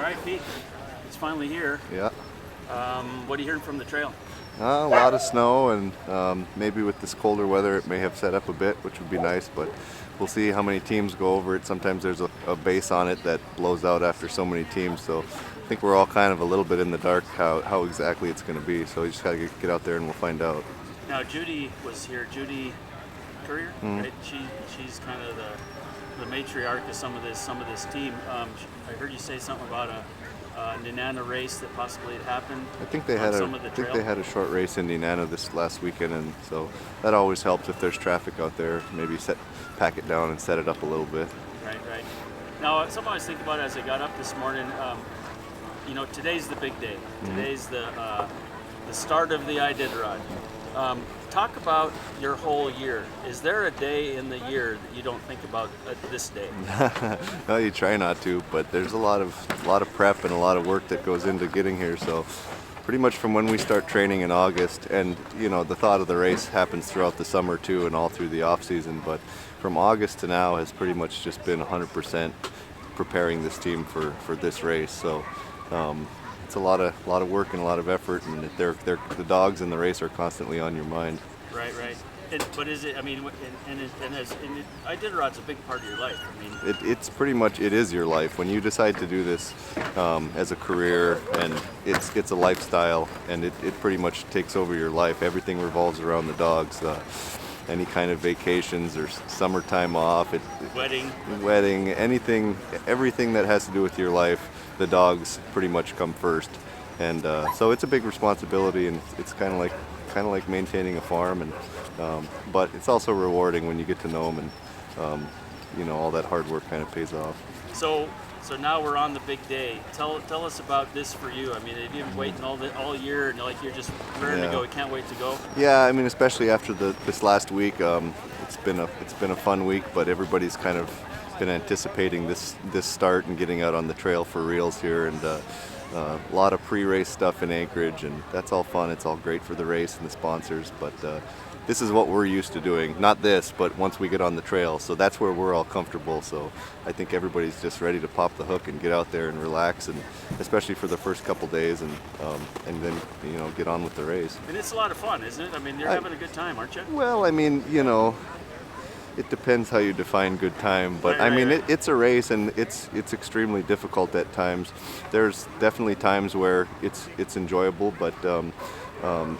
All right, Pete. It's finally here. Yeah. What are you hearing from the trail? A lot of snow, and maybe with this colder weather it may have set up a bit, which would be nice, but we'll see how many teams go over it. Sometimes there's a base on it that blows out after so many teams, so I think we're all kind of a little bit in the dark how exactly it's going to be, so we just got to get out there and we'll find out. Now, Judy was here. Judy Courier, right? She's kind of the matriarch of some of this team. I heard you say something about a Nenana race that possibly had happened. I think they had a short race in Nenana this last weekend, and so that always helps if there's traffic out there. Maybe pack it down and set it up a little bit. Right. Now, something I was thinking about as I got up this morning. Today's the big day. Today's the start of the Iditarod. Talk about your whole year. Is there a day in the year that you don't think about this day? No, you try not to, but there's a lot of prep and a lot of work that goes into getting here. So pretty much from when we start training in August, and the thought of the race happens throughout the summer too and all through the off season, but from August to now has pretty much just been 100% preparing this team for this race. So it's a lot of work and a lot of effort, and the dogs in the race are constantly on your mind. Right. But is it? I mean, Iditarod's a big part of your life. I mean, it's pretty much it is your life when you decide to do this as a career, and it's a lifestyle, and it pretty much takes over your life. Everything revolves around the dogs. Any kind of vacations or summertime off, wedding, everything that has to do with your life, the dogs pretty much come first, and so it's a big responsibility, and it's kind of like maintaining a farm, and but it's also rewarding when you get to know them, and all that hard work kind of pays off. So now we're on the big day. Tell us about this for you. I mean, have you been waiting all year, and you're just ready to go? You can't wait to go. Yeah, I mean, especially after this last week, it's been a fun week, but everybody's kind of been anticipating this start and getting out on the trail for reals here, and a lot of pre-race stuff in Anchorage, and that's all fun. It's all great for the race and the sponsors, but this is what we're used to doing. Not this, but once we get on the trail, so that's where we're all comfortable. So I think everybody's just ready to pop the hook and get out there and relax, and especially for the first couple days, and then get on with the race. And it's a lot of fun, isn't it? I mean, you're having a good time, aren't you? Well, I mean, it depends how you define good time, but it's a race, and it's extremely difficult at times. There's definitely times where it's enjoyable, but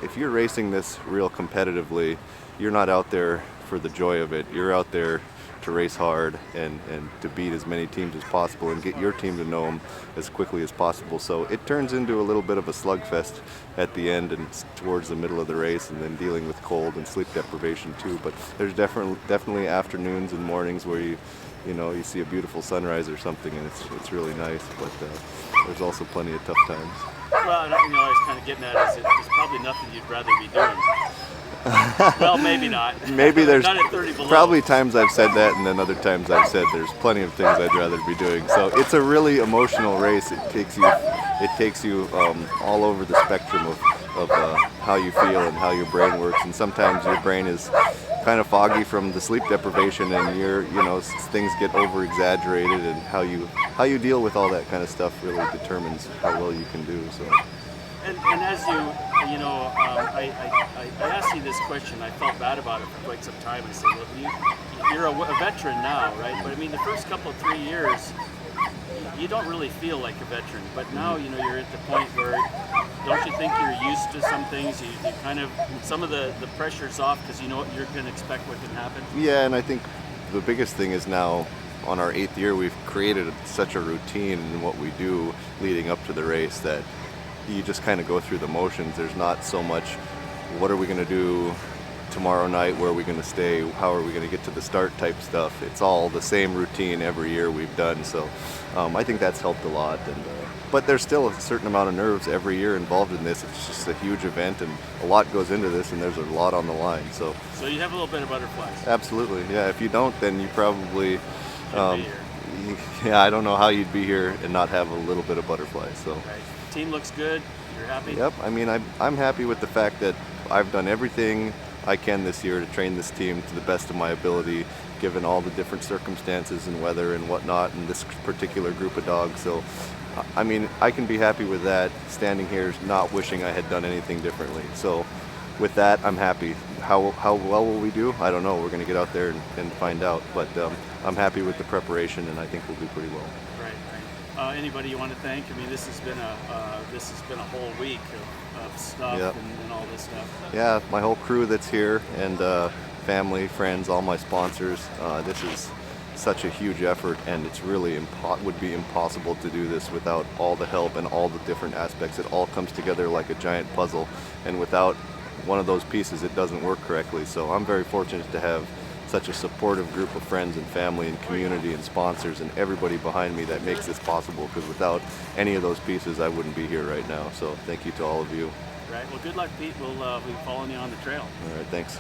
if you're racing this real competitively, you're not out there for the joy of it. You're out there to race hard and to beat as many teams as possible and get your team to know them as quickly as possible. So it turns into a little bit of a slugfest at the end and towards the middle of the race, and then dealing with cold and sleep deprivation too. But there's definitely afternoons and mornings where you see a beautiful sunrise or something, and it's really nice. But there's also plenty of tough times. Well, I was kind of getting at is there's probably nothing you'd rather be doing. Well, maybe not. Maybe there's not at 30 below. Probably times I've said that, and then other times I've said there's plenty of things I'd rather be doing. So it's a really emotional race. It takes you all over the spectrum of how you feel and how your brain works. And sometimes your brain is kind of foggy from the sleep deprivation, and things get over exaggerated, and how you deal with all that kind of stuff really determines how well you can do. So. And as I asked you this question. I felt bad about it for quite some time. I said, well, you're a veteran now, right? But I mean, the first couple of 3 years, you don't really feel like a veteran. But now, you're at the point where, don't you think you're used to some things? You kind of, some of the pressure's off because you're going to expect what can happen. Yeah, and I think the biggest thing is now, on our 8th year, we've created such a routine in what we do leading up to the race that you just kind of go through the motions. There's not so much, what are we going to do tomorrow night, where are we going to stay, how are we going to get to the start type stuff. It's all the same routine every year we've done, so I think that's helped a lot. But there's still a certain amount of nerves every year involved in this. It's just a huge event, and a lot goes into this, and there's a lot on the line. So you have a little bit of butterflies. Absolutely, yeah. If you don't, then you probably here. I don't know how you'd be here and not have a little bit of butterflies. So. Right. Team looks good. You're happy? Yep. I mean, I'm happy with the fact that I've done everything I can this year to train this team to the best of my ability, given all the different circumstances and weather and whatnot, and this particular group of dogs. So I mean, I can be happy with that, standing here not wishing I had done anything differently. So with that, I'm happy. How well will we do? I don't know. We're going to get out there and find out. But I'm happy with the preparation, and I think we'll do pretty well. Right. Anybody you want to thank? I mean, this has been a whole week of stuff Yep. and all this stuff. Yeah, my whole crew that's here, and family, friends, all my sponsors. This is such a huge effort, and it's really would be impossible to do this without all the help and all the different aspects. It all comes together like a giant puzzle, and without one of those pieces, it doesn't work correctly. So I'm very fortunate to have such a supportive group of friends and family and community and sponsors and everybody behind me that makes this possible, because without any of those pieces, I wouldn't be here right now. So thank you to all of you. Right. Well, good luck, Pete. We'll be following you on the trail. All right, thanks.